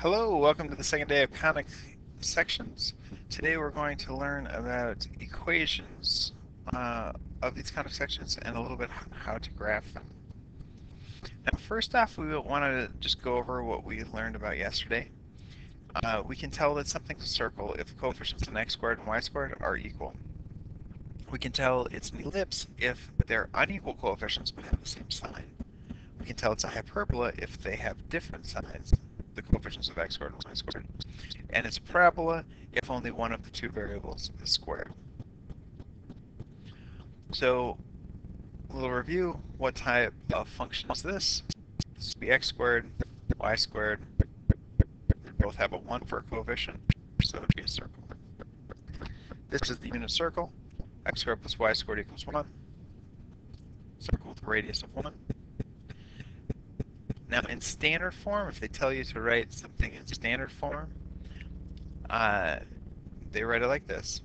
Hello, welcome to the second day of conic sections. Today we're going to learn about equations of these conic sections and a little bit how to graph them. Now first off, we want to just go over what we learned about yesterday. We can tell that something's a circle if the coefficients in x squared and y squared are equal. We can tell it's an ellipse if they're unequal coefficients but have the same sign. We can tell it's a hyperbola if they have different sides, the coefficients of x squared and y squared. And it's a parabola if only one of the two variables is squared. So a little review, what type of function is this? This would be x squared, y squared. They both have a 1 for a coefficient, so it would be a circle. This is the unit circle. X squared plus y squared equals 1. Circle with a radius of 1. Now in standard form, if they tell you to write something in standard form, they write it like this,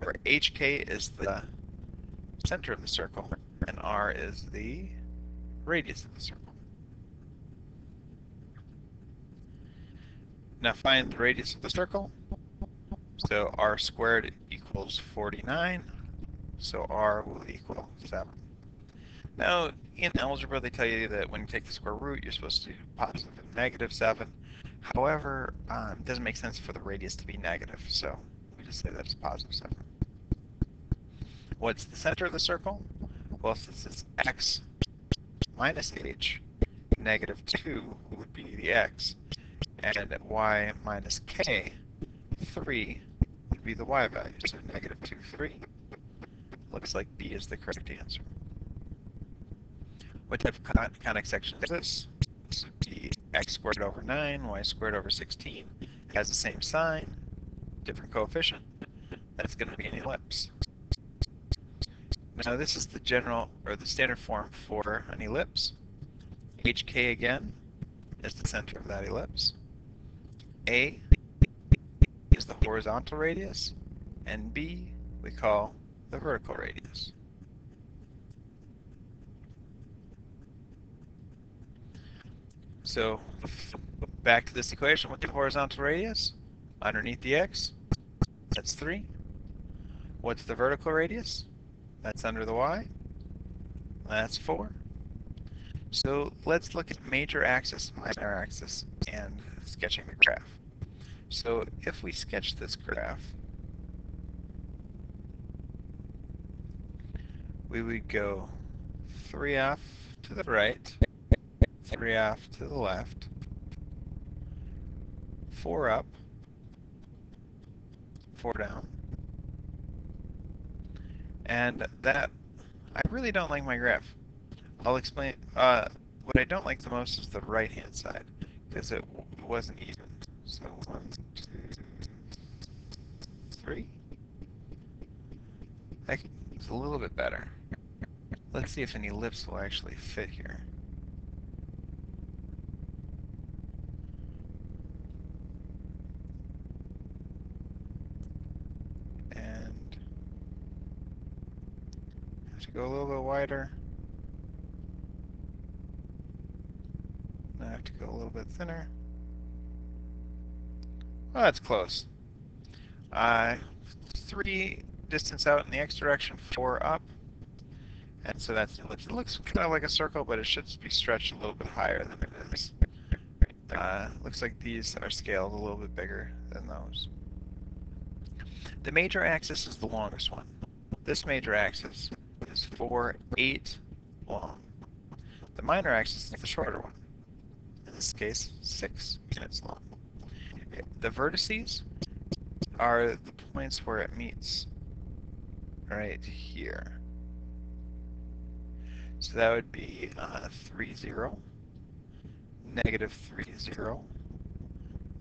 where HK is the center of the circle and R is the radius of the circle. Now find the radius of the circle. So R squared equals 49, so R will equal 7. Now in algebra they tell you that when you take the square root you're supposed to do positive and negative 7. However, it doesn't make sense for the radius to be negative, so we just say that it's positive 7. What's the center of the circle? Well, since it's x minus h, negative 2 would be the x, and y minus k, 3, would be the y value. So negative 2, 3. Looks like B is the correct answer. What type of conic section is this? This would be x squared over 9, y squared over 16. It has the same sign, different coefficient. That's going to be an ellipse. Now this is the general, or the standard form for an ellipse. HK again is the center of that ellipse. A is the horizontal radius, and B we call the vertical radius. So back to this equation with the horizontal radius, underneath the x, that's 3. What's the vertical radius? That's under the y, that's 4. So let's look at major axis, minor axis, and sketching the graph. So if we sketch this graph, we would go 3 off to the right, 3 off to the left, 4 up, 4 down. And that, I really don't like my graph. I'll explain. What I don't like the most is the right-hand side, because it wasn't even. So 1, 2, 3. It's a little bit better. Let's see if an ellipse will actually fit here. And have to go a little bit wider. I have to go a little bit thinner. Well, that's close. 3 distance out in the x direction, 4 up. And so that's, it looks kind of like a circle, but it should be stretched a little bit higher than it is. Looks like these are scaled a little bit bigger than those. The major axis is the longest one. This major axis is 4, 8 long. The minor axis is the shorter one. In this case, 6 units long. The vertices are the points where it meets right here. So that would be 3, 0, negative 3, 0,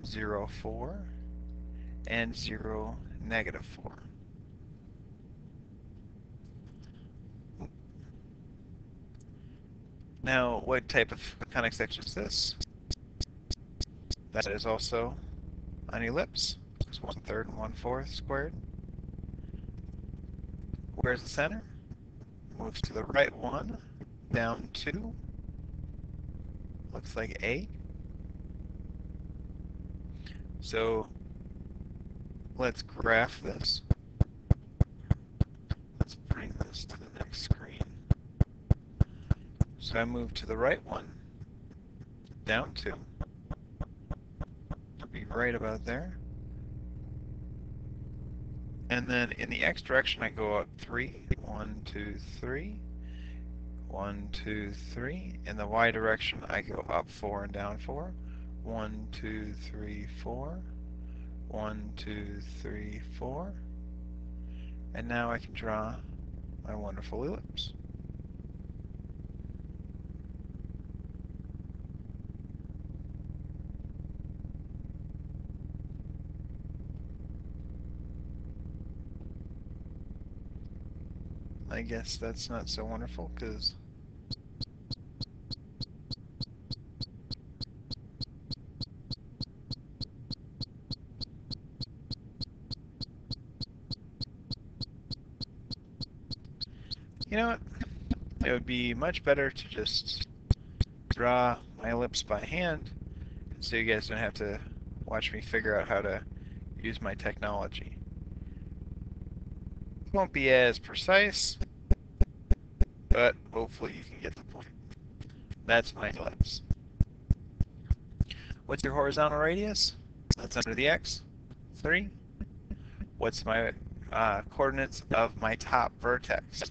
0, 4, and 0, negative 4. Now, what type of conic section is this? That is also an ellipse. It's 1/3 and 1/4 squared. Where's the center? Moves to the right 1, down 2. Looks like A. So let's graph this. Let's bring this to the next screen. So I move to the right one, down 2. To be right about there. And then in the x direction, I go up 3. 1, 2, 3. 1, 2, 3. In the y direction, I go up 4 and down 4. 1, 2, 3, 4. 1, 2, 3, 4. And now I can draw my wonderful ellipse. I guess that's not so wonderful because you know what? It would be much better to just draw my ellipse by hand so you guys don't have to watch me figure out how to use my technology. It won't be as precise, but hopefully you can get the point. That's my ellipse. What's your horizontal radius? That's under the x. 3. What's my coordinates of my top vertex?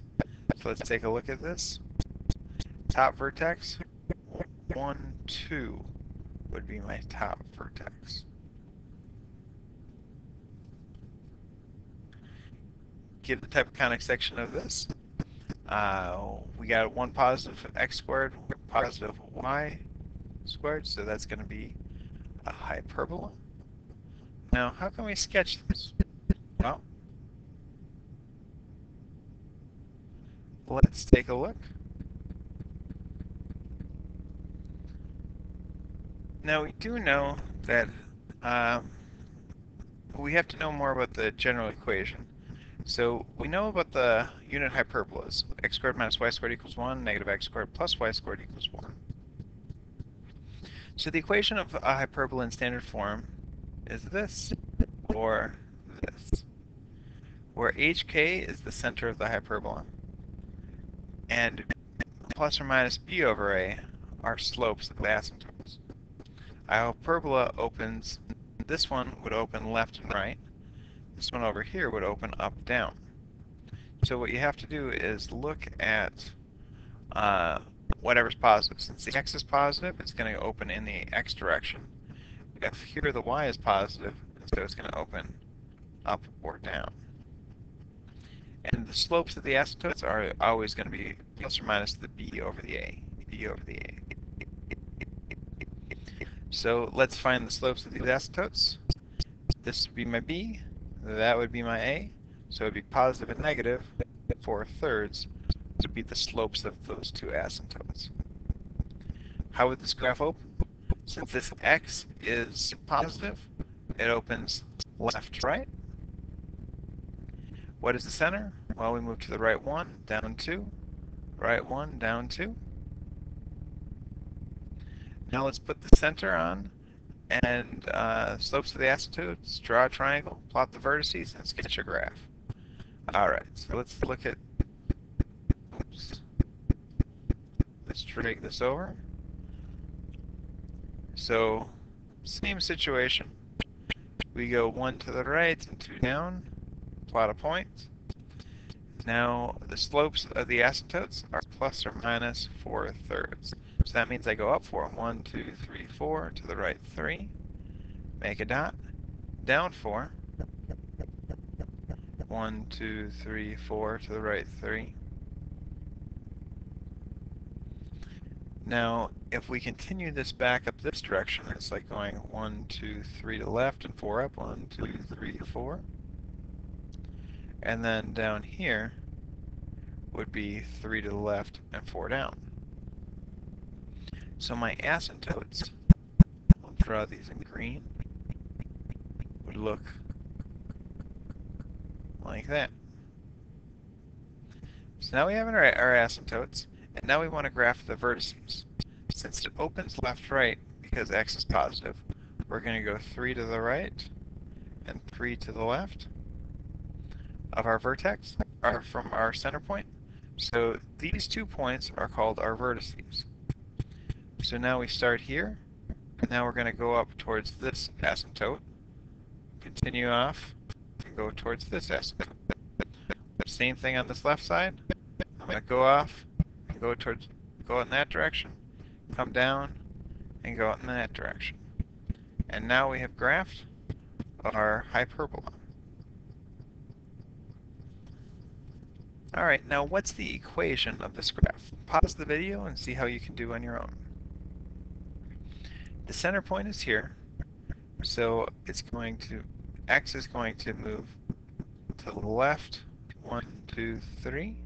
So let's take a look at this. Top vertex, 1, 2 would be my top vertex. Give the type of conic section of this. We got 1 positive x squared, positive y squared, so that's going to be a hyperbola. Now, how can we sketch this? Well, let's take a look. Now, we do know that we have to know more about the general equation. So we know about the unit hyperbolas. X squared minus y squared equals 1, negative x squared plus y squared equals 1. So the equation of a hyperbola in standard form is this, or this, where hk is the center of the hyperbola, and plus or minus b over a are slopes of the asymptotes. A hyperbola opens, this one would open left and right, this one over here would open up, down. So what you have to do is look at whatever's positive. Since the x is positive, it's going to open in the x direction. If here the y is positive, so it's going to open up or down. And the slopes of the asymptotes are always going to be plus or minus the b over the a. B over the a. So let's find the slopes of these asymptotes. This would be my b, that would be my a, so it would be positive and negative 4/3 would be the slopes of those two asymptotes. How would this graph open? Since this x is positive, it opens left, right. What is the center? Well, we move to the right 1, down 2, right 1, down 2. Now let's put the center on, and slopes of the asymptotes, draw a triangle, plot the vertices, and sketch a graph. Alright, so let's look at, oops, let's drag this over. So, same situation. We go 1 to the right and 2 down, plot a point. Now, the slopes of the asymptotes are plus or minus 4/3. So that means I go up 4. 1, 2, 3, 4, to the right 3. Make a dot. Down 4. 1, 2, 3, 4, to the right 3. Now, if we continue this back up this direction, it's like going 1, 2, 3 to the left and 4 up. 1, 2, 3, 4. And then down here would be 3 to the left and 4 down. So my asymptotes, I'll draw these in green, would look like that. So now we have our asymptotes, and now we want to graph the vertices. Since it opens left-right because x is positive, we're going to go 3 to the right and 3 to the left of our vertex, or from our center point. So these 2 points are called our vertices. So now we start here, and now we're going to go up towards this asymptote, continue off, and go towards this asymptote. Same thing on this left side. I'm going to go off, and go in that direction, come down, and go in that direction. And now we have graphed our hyperbola. All right, now what's the equation of this graph? Pause the video and see how you can do on your own. The center point is here, so x is going to move to the left, 1, 2, 3.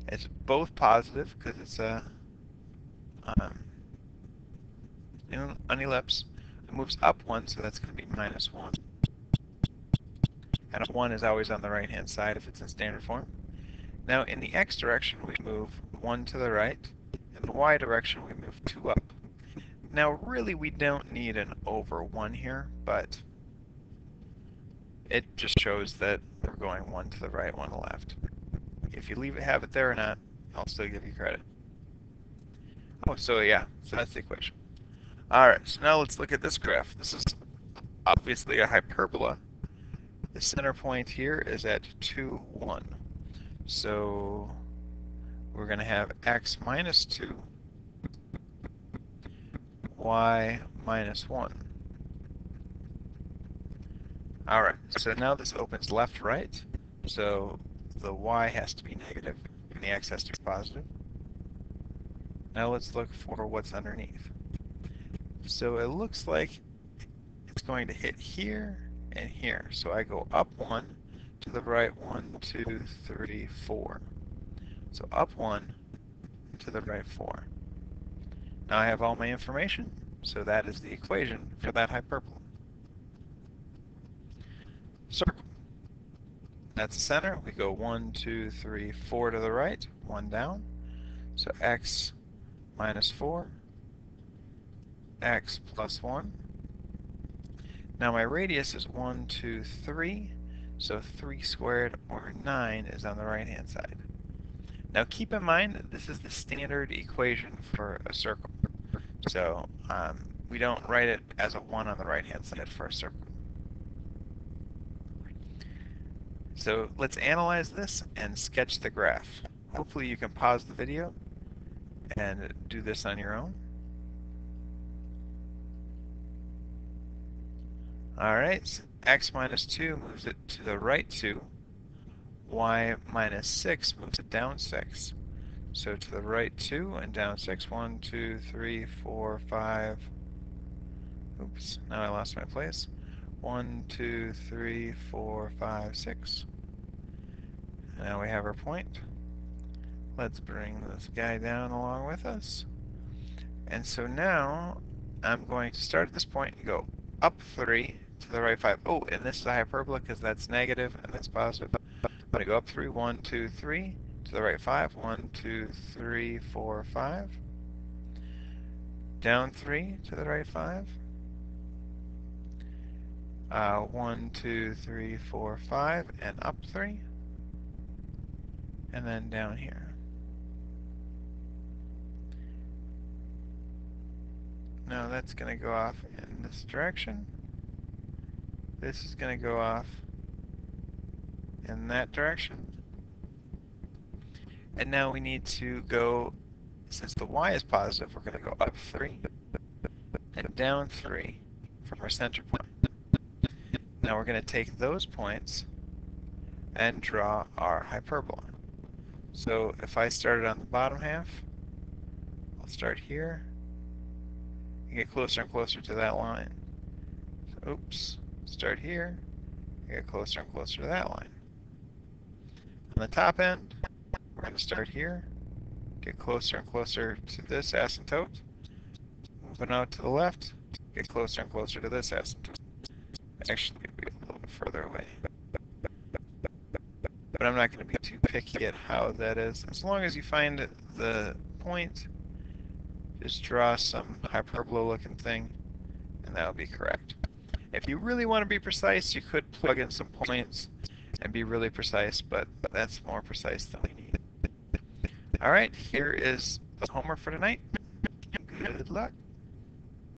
It's both positive because it's an ellipse. It moves up 1, so that's going to be -1. And 1 is always on the right-hand side if it's in standard form. Now in the x direction, we move 1 to the right. In the y direction, we move 2 up. Now really, we don't need an over 1 here, but it just shows that we're going 1 to the right, 1 to the left. If you have it there or not, I'll still give you credit. Oh, so yeah, so that's the equation. All right, so now let's look at this graph. This is obviously a hyperbola. The center point here is at 2, 1. So we're going to have x minus 2, y minus 1. All right, so now this opens left, right. So the y has to be negative, and the x has to be positive. Now let's look for what's underneath. So it looks like it's going to hit here and here. So I go up 1, to the right 1, 2, 3, 4. So up 1, to the right 4. Now I have all my information, so that is the equation for that hyperbola. Circle. That's the center. We go 1, 2, 3, 4 to the right, 1 down. So x minus 4, x plus 1. Now my radius is 1, 2, 3. So 3 squared, or 9, is on the right-hand side. Now keep in mind that this is the standard equation for a circle. So we don't write it as a 1 on the right-hand side for a circle. So let's analyze this and sketch the graph. Hopefully you can pause the video and do this on your own. All right, so x minus 2 moves it to the right 2. Y minus 6 moves it down 6. So to the right 2 and down 6. 1, 2, 3, 4, 5. Oops, now I lost my place. 1, 2, 3, 4, 5, 6. Now we have our point. Let's bring this guy down along with us. And so now I'm going to start at this point and go up 3 to the right 5. Oh, and this is a hyperbola because that's negative and that's positive. I'm going to go up 3, 1, 2, 3 to the right 5. 1, 2, 3, 4, 5. Down 3 to the right 5. 1, 2, 3, 4, 5, and up 3. And then down here. Now that's going to go off in this direction. This is going to go off in that direction. And now we need to go, since the y is positive, we're going to go up 3 and down 3 from our center point. Now we're going to take those points and draw our hyperbola. So if I started on the bottom half, I'll start here and get closer and closer to that line. So, oops, start here, get closer and closer to that line. On the top end, we're going to start here, get closer and closer to this asymptote, moving out to the left, get closer and closer to this asymptote. Actually, be a little bit further away. But I'm not going to be too picky at how that is. As long as you find the point, just draw some hyperbola looking thing, and that'll be correct. If you really want to be precise, you could plug in some points and be really precise, but that's more precise than we need. All right, here is the homework for tonight. Good luck.